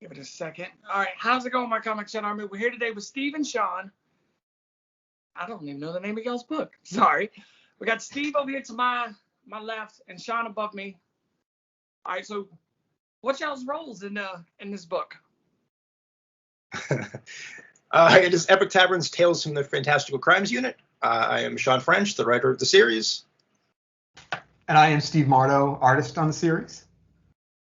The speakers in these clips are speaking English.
Give it a second. All right, how's it going, my Comic Chat Army? We're here today with Steve and Shawn. I don't even know the name of y'all's book. Sorry. We got Steve over here to my left and Shawn above me. All right, so what's y'all's roles in this book? It is Epic Tavern's Tales from the Fantastical Crimes Unit. I am Shawn French, the writer of the series. And I am Steve Mardo, artist on the series.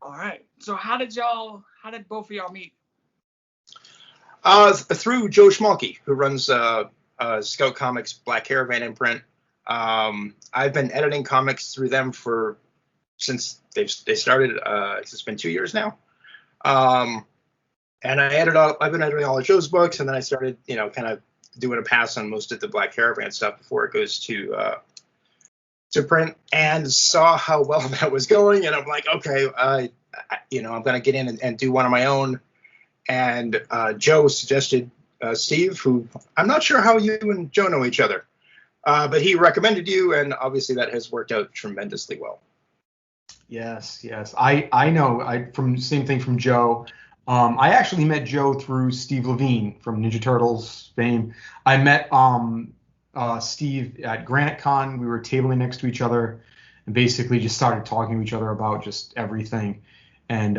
All right. So how did both of y'all meet? Through Joe Schmalke, who runs Scoutcomics Black Caravan imprint. I've been editing comics through them since they started. It's been 2 years now. And I've been editing all of Joe's books, and then I started, kind of doing a pass on most of the Black Caravan stuff before it goes to print, and saw how well that was going, and I'm like, okay, I'm going to get in and do one of my own. And Joe suggested Steve, who I'm not sure how you and Joe know each other, but he recommended you, and obviously that has worked out tremendously well. Yes. I know. Same thing from Joe. I actually met Joe through Steve Levine from Ninja Turtles fame. I met Steve at Granite Con. We were tabling next to each other and basically just started talking to each other about just everything. And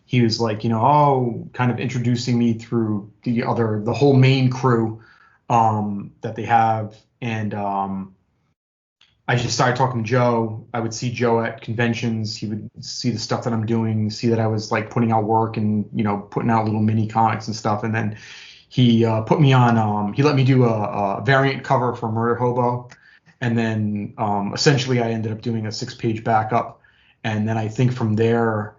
he was like, kind of introducing me through the whole main crew that they have. And I just started talking to Joe. I would see Joe at conventions. He would see the stuff that I'm doing, see that I was like putting out work and, putting out little mini comics and stuff. And then he put me on, he let me do a variant cover for Murder Hobo. And then essentially I ended up doing a 6-page backup. And then I think from there,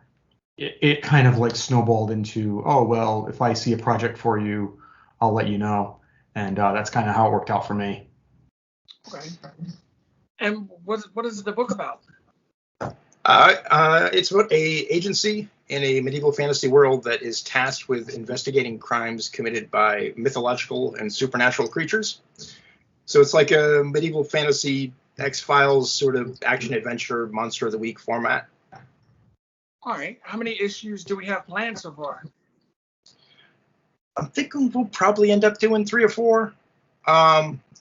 it kind of like snowballed into, oh, well, if I see a project for you, I'll let you know. And that's kind of how it worked out for me. Okay. And what is the book about? It's about a agency in a medieval fantasy world that is tasked with investigating crimes committed by mythological and supernatural creatures. So it's like a medieval fantasy X-Files sort of action-adventure Monster of the Week format. All right. How many issues do we have planned so far? I'm thinking we'll probably end up doing 3 or 4. We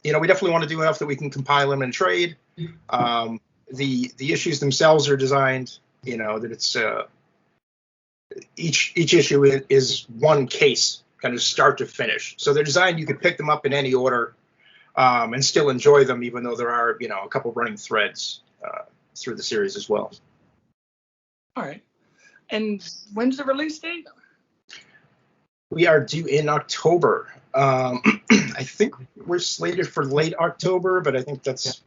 definitely want to do enough that we can compile them and trade. The issues themselves are designed, that it's each issue is one case, kind of start to finish. So they're designed, you could pick them up in any order and still enjoy them, even though there are, a couple running threads through the series as well. All right. And when's the release date? We are due in October. I think we're slated for late October, but I think that's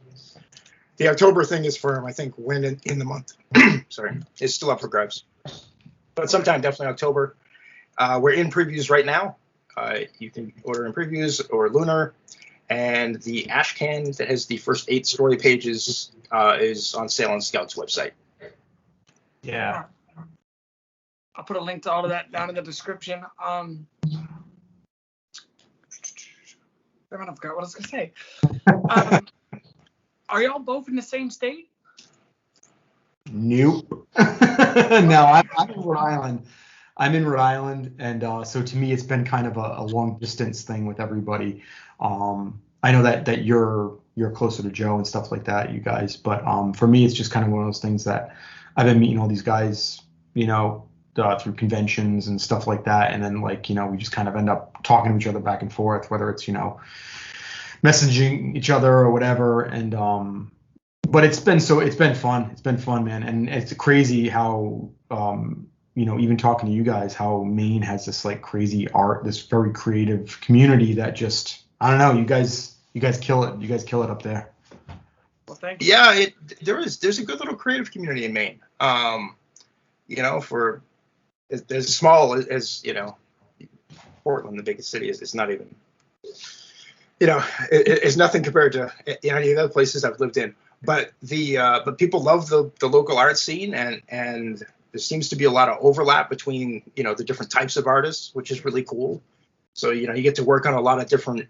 the October thing is for, I think, when in the month. Sorry, it's still up for grabs. But sometime definitely October. We're in previews right now. You can order in previews or Lunar. And the Ashcan that has the first 8 story pages is on sale on Scout's website. Yeah. I'll put a link to all of that down in the description. I forgot what I was going to say. Are y'all both in the same state? Nope. No, I'm in Rhode Island. And so to me, it's been kind of a long distance thing with everybody. I know that you're closer to Joe and stuff like that, you guys. But for me, it's just kind of one of those things that I've been meeting all these guys, through conventions and stuff like that. And then we just kind of end up talking to each other back and forth, whether it's, messaging each other or whatever. And, but it's been fun. It's been fun, man. And it's crazy how, even talking to you guys, how Maine has this crazy art, this very creative community that just, I don't know, you guys kill it. You guys kill it up there. Well, thank you. Yeah, there's a good little creative community in Maine. For as small as Portland, the biggest city, it's not even, it's nothing compared to any of the other places I've lived in. But but people love the local art scene, and there seems to be a lot of overlap between the different types of artists, which is really cool. So you get to work on a lot of different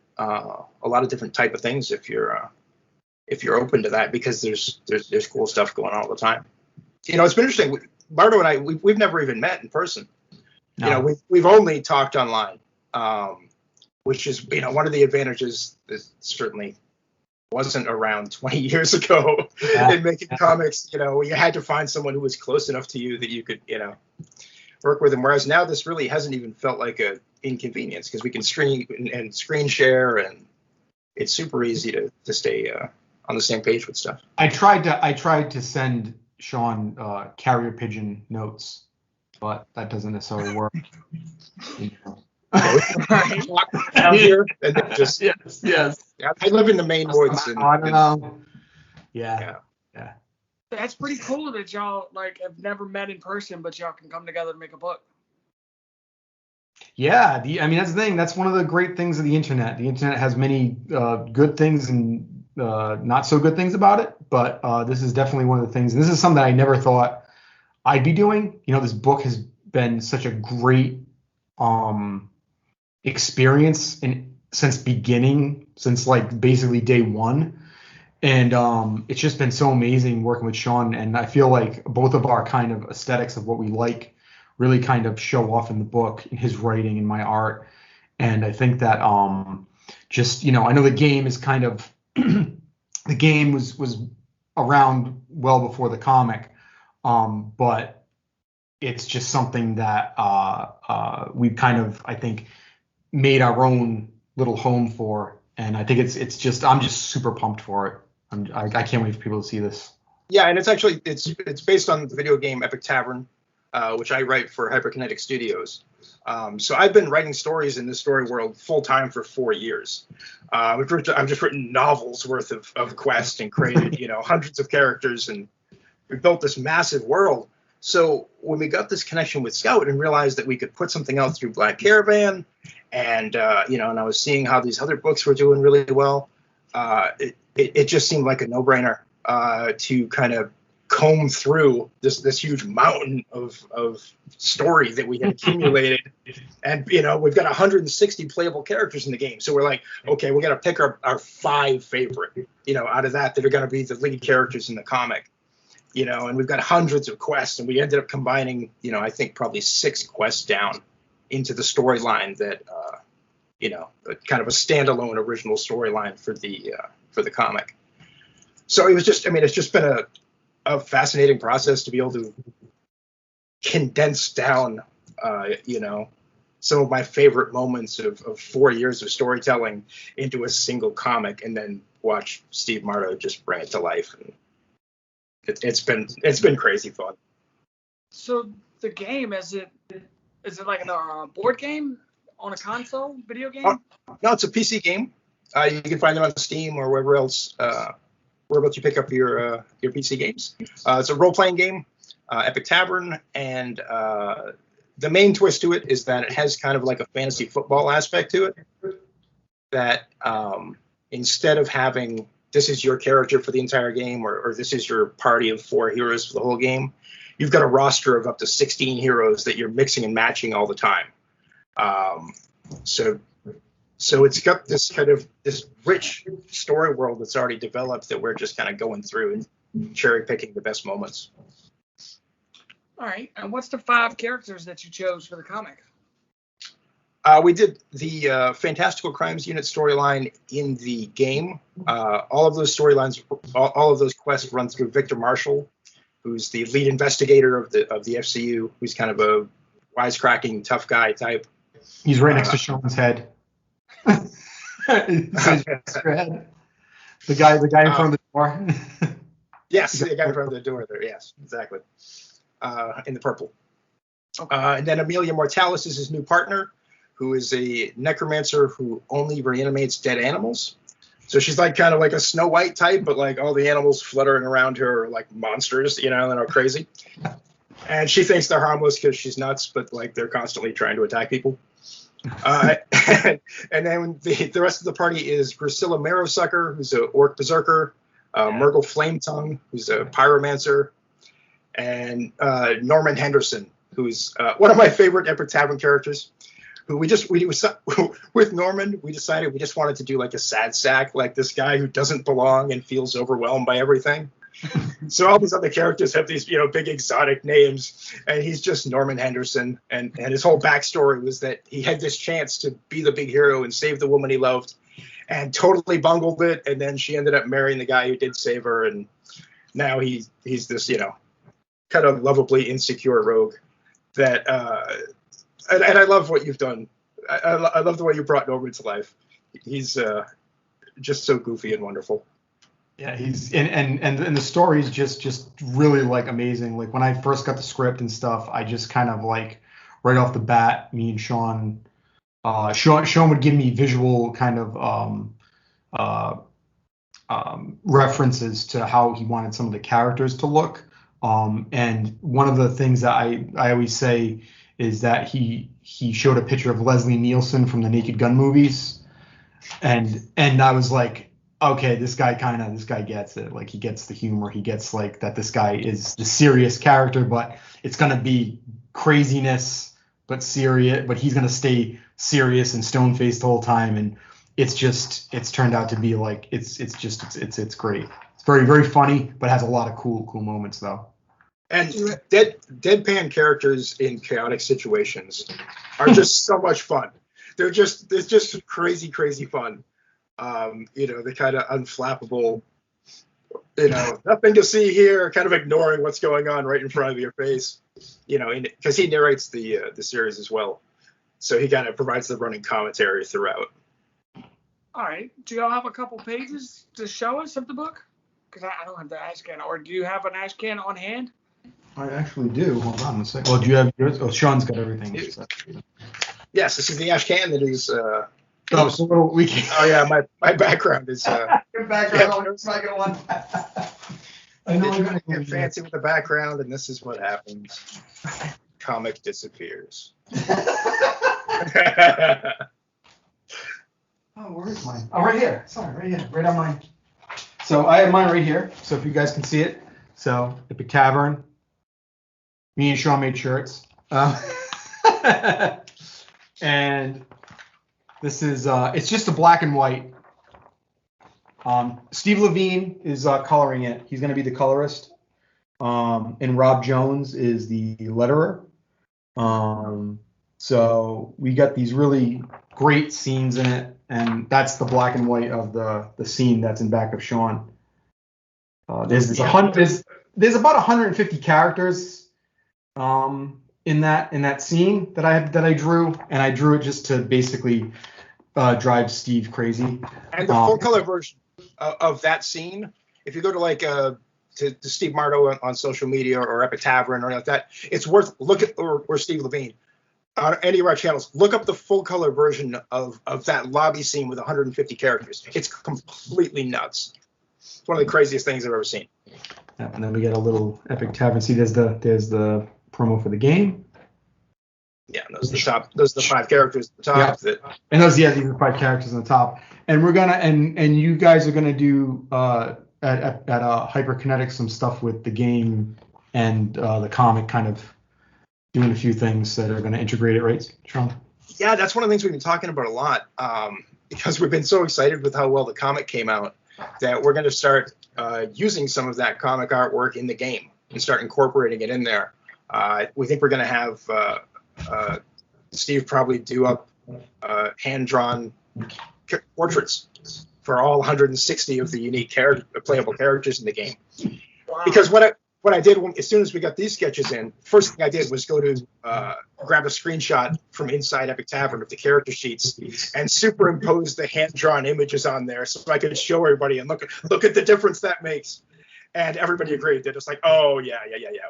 type of things if you're open to that, because there's cool stuff going on all the time. It's been interesting. Mardo and I, we've never even met in person. No. You know, we've only talked online, which is, you know, one of the advantages that certainly wasn't around 20 years ago in making comics. You know, you had to find someone who was close enough to you that you could, you know, work with them. Whereas now this really hasn't even felt like a inconvenience because we can stream and screen share, and it's super easy to stay on the same page with stuff. I tried to send Shawn carrier pigeon notes, but that doesn't necessarily work. You know. Out here, and then just yes. I live in the Maine woods. And, I don't know. Yeah. That's pretty cool that y'all like have never met in person, but y'all can come together to make a book. Yeah, I mean, that's the thing. That's one of the great things of the internet. The internet has many good things and not so good things about it, but this is definitely one of the things. And this is something I never thought I'd be doing. You know, this book has been such a great experience since like basically day one. And it's just been so amazing working with Shawn. And I feel like both of our kind of aesthetics of what we like really kind of show off in the book, in his writing and my art. And I think that just, you know, I know the game is kind of the game was around well before the comic, but it's just something that we've kind of, I think, made our own little home for. And I think it's just, I'm just super pumped for it. I can't wait for people to see this. Yeah, and it's actually it's based on the video game Epic Tavern, which I write for Hyperkinetic Studios. So I've been writing stories in this story world full time for 4 years. I've just written novels worth of quests and created, you know, hundreds of characters, and we built this massive world. So when we got this connection with Scout and realized that we could put something out through Black Caravan, and you know, and I was seeing how these other books were doing really well, it just seemed like a no-brainer to kind of comb through this huge mountain of story that we had accumulated. And, you know, we've got 160 playable characters in the game. So we're like, okay, we got to pick our 5 favorite, you know, out of that are going to be the lead characters in the comic, you know, and we've got hundreds of quests, and we ended up combining, you know, I think probably 6 quests down into the storyline that, you know, kind of a standalone original storyline for the comic. So it was just, I mean, it's just been a fascinating process to be able to condense down, you know, some of my favorite moments of 4 years of storytelling into a single comic, and then watch Steve Mardo just bring it to life. And it's been crazy fun. So the game, is it like a board game on a console video game? No, it's a PC game. You can find them on Steam or wherever else you pick up your PC games. It's a role-playing game, Epic Tavern, and the main twist to it is that it has kind of like a fantasy football aspect to it. That instead of having this is your character for the entire game, or this is your party of 4 heroes for the whole game, you've got a roster of up to 16 heroes that you're mixing and matching all the time. So it's got this kind of this rich story world that's already developed that we're just kind of going through and cherry picking the best moments. All right. And what's the 5 characters that you chose for the comic? We did the Fantastical Crimes Unit storyline in the game. All of those storylines, all of those quests run through Victor Marshall, who's the lead investigator of the FCU, who's kind of a wisecracking tough guy type. He's right next to Shawn's head. The guy in front of the door. Yes, the guy in front of the door there. Yes, exactly. In the purple. Okay. And then Amelia Mortalis is his new partner, who is a necromancer who only reanimates dead animals. So she's like kind of like a Snow White type, but like all the animals fluttering around her are like monsters, you know, and are crazy. And she thinks they're harmless because she's nuts, but like they're constantly trying to attack people. And then the rest of the party is Priscilla Marrowsucker, who's an orc berserker, Murgle Flametongue, who's a pyromancer, and Norman Henderson, who's one of my favorite Epic Tavern characters. Who with Norman, we decided we just wanted to do like a sad sack, like this guy who doesn't belong and feels overwhelmed by everything. So all these other characters have these, big exotic names, and he's just Norman Henderson. And his whole backstory was that he had this chance to be the big hero and save the woman he loved, and totally bungled it. And then she ended up marrying the guy who did save her, and now he's this, kind of lovably insecure rogue. That and I love what you've done. I love the way you brought Norman to life. He's just so goofy and wonderful. Yeah, he's and the story is just really like amazing. Like when I first got the script and stuff, I just kind of like right off the bat, me and Shawn would give me visual kind of references to how he wanted some of the characters to look. And one of the things that I always say is that he showed a picture of Leslie Nielsen from the Naked Gun movies, and I was like, okay, this guy gets it. Like, he gets the humor. He gets like that this guy is the serious character, but it's gonna be craziness, but serious. But he's gonna stay serious and stone faced the whole time, and it's turned out to be like it's great. It's very, very funny, but has a lot of cool moments though. And deadpan characters in chaotic situations are just so much fun. It's just crazy fun. The kind of unflappable, nothing to see here, kind of ignoring what's going on right in front of your face, because he narrates the series as well. So he kind of provides the running commentary throughout. All right. Do y'all have a couple pages to show us of the book? Because I don't have the Ashcan. Or do you have an Ashcan on hand? I actually do. Hold on a second. Well, do you have yours? Oh, Shawn's got everything. Yes, this is the Ashcan that is. Oh, so little we can. Oh yeah, my background is. Your background looks like a one. I know I'm gonna get fancy with the background, and this is what happens. Comic disappears. Oh, where is mine? Oh, right here. Sorry, right here. Right on mine. So I have mine right here. So if you guys can see it. So Epic Tavern. Me and Shawn made shirts. And this is, it's just a black and white. Steve Levine is coloring it. He's going to be the colorist. And Rob Jones is the letterer. So we got these really great scenes in it. And that's the black and white of the scene that's in back of Shawn. There's about 150 characters in that scene that I drew, and I drew it just to basically drive Steve crazy. And the full color version of that scene, if you go to like to Steve Mardo on social media or Epic Tavern or like that, it's worth or Steve Levine on any of our channels. Look up the full color version of that lobby scene with 150 characters. It's completely nuts. It's one of the craziest things I've ever seen. Yeah, and then we get a little Epic Tavern. See, there's the promo for the game. Yeah, those are the 5 characters at the top. Yeah. And these are the 5 characters on the top. And we're gonna and you guys are gonna do at Hyperkinetic some stuff with the game and the comic, kind of doing a few things that are gonna integrate it, right, Shawn? Yeah, that's one of the things we've been talking about a lot, because we've been so excited with how well the comic came out that we're going to start using some of that comic artwork in the game and start incorporating it in there. We think we're going to have Steve probably do up hand-drawn portraits for all 160 of the unique playable characters in the game. Wow. Because what I did as soon as we got these sketches in, first thing I did was go to grab a screenshot from inside Epic Tavern of the character sheets and superimpose the hand-drawn images on there so I could show everybody and look at the difference that makes. And everybody agreed. They're just like, oh, yeah,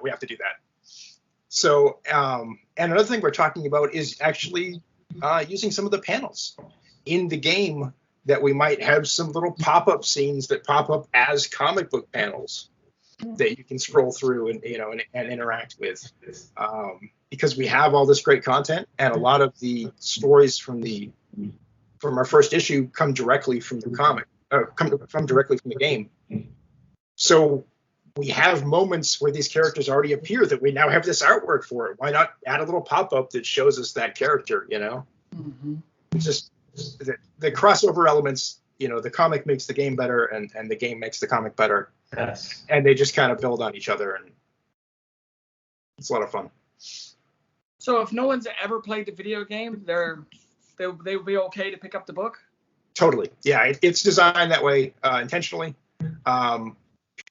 we have to do that. So, and another thing we're talking about is actually using some of the panels in the game that we might have some little pop-up scenes that pop up as comic book panels that you can scroll through and interact with, because we have all this great content, and a lot of the stories from our first issue come directly from the comic, come directly from the game. So we have moments where these characters already appear that we now have this artwork for it. Why not add a little pop-up that shows us that character? Mm-hmm. It's just the crossover elements, the comic makes the game better, and the game makes the comic better. Yes. And they just kind of build on each other, and it's a lot of fun. So if no one's ever played the video game, they would be okay to pick up the book? Totally. Yeah, it's designed that way intentionally.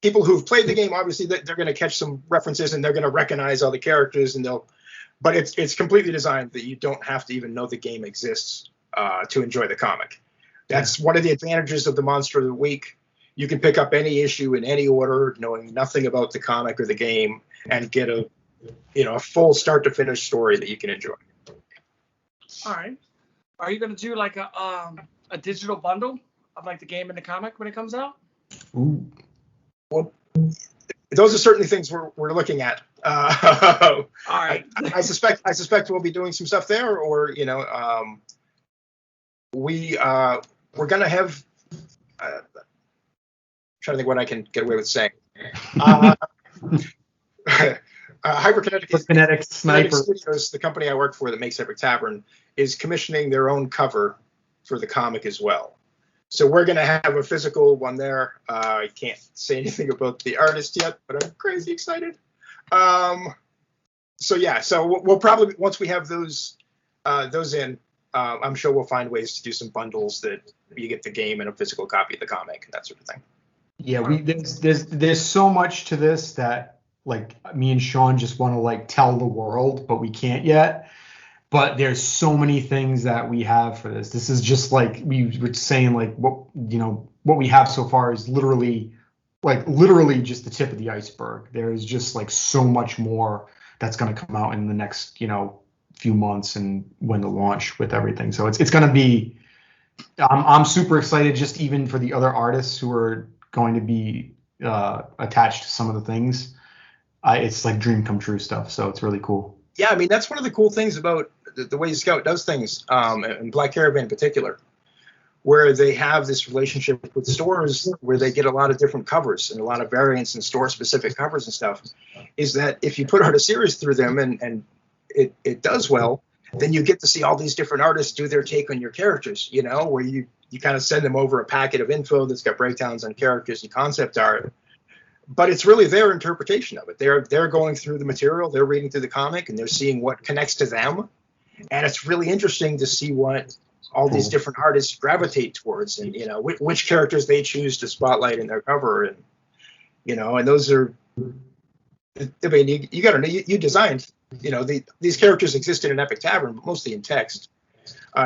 People who've played the game, obviously, they're going to catch some references and they're going to recognize all the characters, but it's completely designed that you don't have to even know the game exists to enjoy the comic. That's one of the advantages of the Monster of the Week. You can pick up any issue in any order, knowing nothing about the comic or the game, and get a full start to finish story that you can enjoy. All right. Are you going to do like a digital bundle of like the game and the comic when it comes out? Ooh. Well, those are certainly things we're looking at. All right. I suspect we'll be doing some stuff there, or we're gonna have. Trying to think what I can get away with saying. Hyperkinetic Sniper Studios, the company I work for that makes Epic Tavern, is commissioning their own cover for the comic as well. So we're going to have a physical one there. I can't say anything about the artist yet, but I'm crazy excited. So we'll probably, once we have those in, I'm sure we'll find ways to do some bundles that you get the game and a physical copy of the comic and that sort of thing. Yeah, there's so much to this that like me and Shawn just want to like tell the world, but we can't yet. But there's so many things that we have for this. This is just like we were saying, like what we have so far is literally just the tip of the iceberg. There's just like so much more that's going to come out in the next few months and when the launch with everything. So it's going to be. I'm super excited just even for the other artists who are going to be attached to some of the things. It's like dream come true stuff. So it's really cool. Yeah, I mean, that's one of the cool things about the way Scout does things, and Black Caravan in particular, where they have this relationship with stores where they get a lot of different covers and a lot of variants and store-specific covers and stuff, is that if you put out a series through them and it does well, then you get to see all these different artists do their take on your characters, where you kind of send them over a packet of info that's got breakdowns on characters and concept art. But it's really their interpretation of it. They're going through the material, they're reading through the comic, and they're seeing what connects to them. And it's really interesting to see what all these different artists gravitate towards, and which characters they choose to spotlight in their cover, and and those are. I mean, you got to know you designed. These characters existed in Epic Tavern, but mostly in text.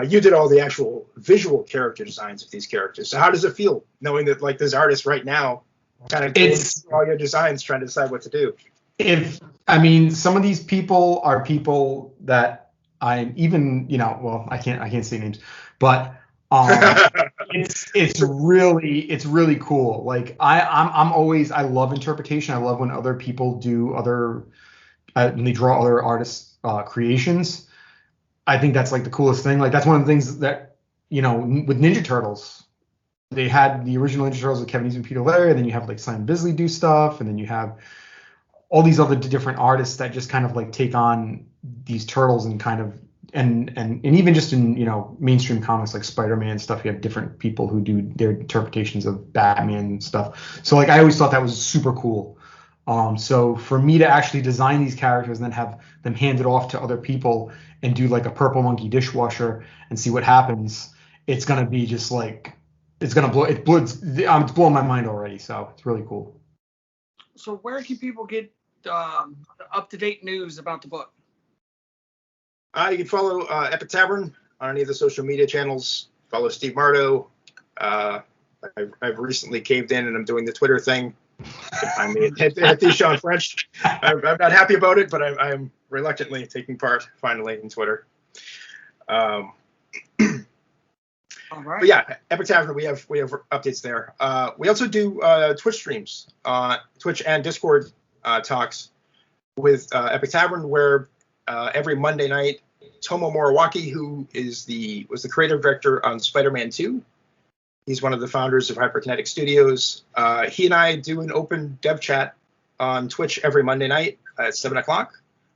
You did all the actual visual character designs of these characters. So how does it feel knowing that like there's artists right now kind of going through all your designs trying to decide what to do? Some of these people are people that I'm even, I can't say names, but it's really cool. Like I love interpretation. I love when other people do when they draw other artists' creations. I think that's like the coolest thing. Like that's one of the things that, with Ninja Turtles, they had the original Ninja Turtles with Kevin Eastman and Peter Laird, and then you have like Simon Bisley do stuff, and then you have all these other different artists that just kind of like take on these turtles and kind of and even just in mainstream comics like Spider-Man stuff, you have different people who do their interpretations of Batman and stuff. So like I always thought that was super cool. So for me to actually design these characters and then have them handed off to other people and do like a Purple Monkey dishwasher and see what happens, it's gonna be just like it's blowing my mind already. So it's really cool. So where can people get up-to-date news about the book? You can follow Epic Tavern on any of the social media channels. Follow Steve Mardo. I've recently caved in and I'm doing the Twitter thing. I mean, at the Shawn French. I'm not happy about it, but I'm reluctantly taking part finally in Twitter. All right. But yeah, Epic Tavern, we have updates there. We also do Twitch streams, Twitch and Discord talks with Epic Tavern, where every Monday night, Tomo Moriwaki, who was the creative director on Spider-Man 2, he's one of the founders of Hyperkinetic Studios. He and I do an open dev chat on Twitch every Monday night at 7:00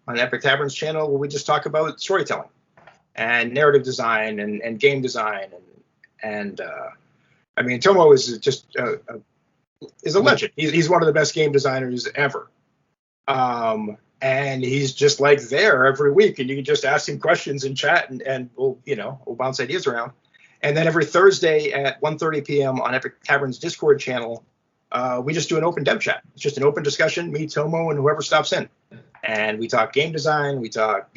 on Epic Tavern's channel, where we just talk about storytelling and narrative design and game design and I mean, Tomo is just is a legend. He's one of the best game designers ever. And he's just like there every week, and you can just ask him questions in chat, and we'll bounce ideas around. And then every Thursday at 1:30 p.m. on Epic Tavern's Discord channel, we just do an open dev chat. It's just an open discussion, me, Tomo, and whoever stops in. And we talk game design, we talk,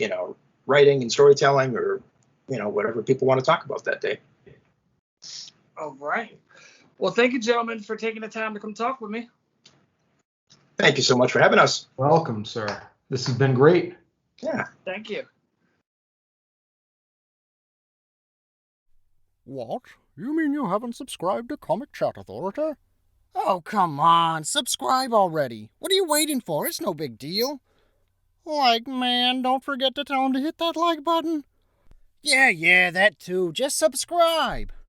writing and storytelling, or, whatever people want to talk about that day. All right. Well, thank you, gentlemen, for taking the time to come talk with me. Thank you so much for having us. Welcome, sir. This has been great. Yeah. Thank you. What? You mean you haven't subscribed to Comicchatauthority? Oh, come on. Subscribe already. What are you waiting for? It's no big deal. Like, man, don't forget to tell him to hit that like button. Yeah, that too. Just subscribe.